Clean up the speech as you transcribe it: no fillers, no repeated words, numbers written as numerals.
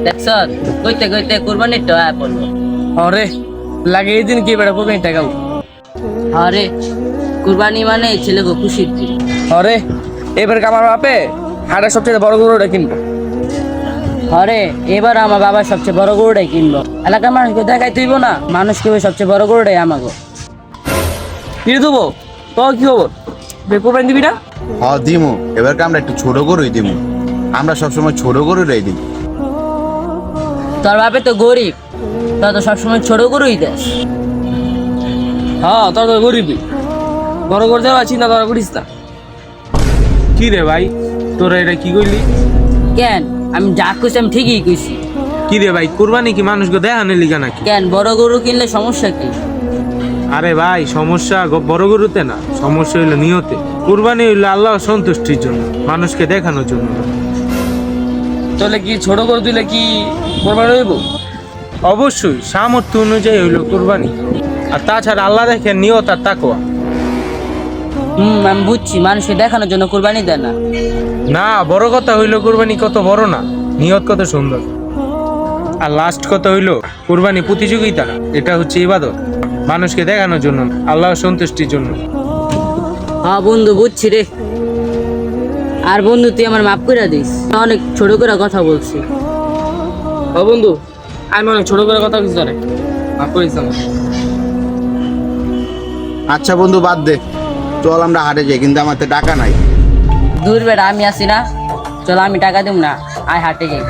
দেখছ কইতে কইতে কুরবানির টা পড়লো। আরে লাগে এই দিন কি বেড়া কুরবানি টাকাও। আরে কুরবানি মানে ছেলেকে খুশির দিন। আরে এবার আমার বাপে হাটের সবচেয়ে বড় গরুটা কিনবো। আরে এবার আমার বাবা সবচেয়ে বড় গরুটাই কিনবো। এলাকার মানুষকে দেখাই তুইব না, মানুষকে ওই সবচেয়ে বড় গরুটাই আমাকে। কিনে দেবো তো কি খবর? কুরবানি দিবি না? হ্যাঁ দিমু, এবারকে আমরা একটু ছোট গরুই দিমু। আমরা সবসময় ছোট গরুরাই দিই। তোর বাপে তো গরিব, তোর তো সবসময় ছোট গরুই দেশ। হ্যাঁ তোর তো গরিবই, বড় করে দেওয়া চিন্তা করা করিস না। কি রে ভাই, তোরা এটা কি কইলি? কেন আমি যা কইছি আমি ঠিকই কইছি। কি রে ভাই, কুরবানি কি মানুষকে দেখানো লিগা নাকি? কেন বড় গরু কিনলে সমস্যা কি? আরে ভাই, সমস্যা বড় গরুতে না, সমস্যা হইলো নিয়তে। কুরবানি হইলো আল্লাহর সন্তুষ্টির জন্য, মানুষকে দেখানোর জন্য না। তাহলে কি ছোট করে দিলে কি কোরবানি হইব? অবশ্যই সামর্থ্য অনুযায়ী হইলো কুরবানি। আর তাছাড়া আল্লাহ দেখেন নিয়ত আর তাকওয়া। আমি বুঝছি, মানুষকে দেখানোর জন্য কুরবানি দেয় না। না, বড় কথা হইলো কুরবানি কত বড় না, নিয়ত কত সুন্দর। আর লাস্ট কথা হইলো কুরবানি প্রতিযোগিতা না, এটা হচ্ছে ইবাদত, মানুষকে দেখানোর জন্য, আল্লাহর সন্তুষ্টির জন্য। হ্যাঁ বন্ধু বুঝছি রে। আর বন্ধু তুই আমার মাফ করে দিস, অনেক ছোট করে কথা বলছি। ও বন্ধু, আমি অনেক ছোট করে কথা কিছু জানে মাফ করিস আমাকে। আচ্ছা বন্ধু বাদ দে, চল আমরা হাটে যাই, কিন্তু আমার তো টাকা নাই। দূর বেড়া আমি আসি না, চল আমি টাকা দিব না, আয় হাটে যাই।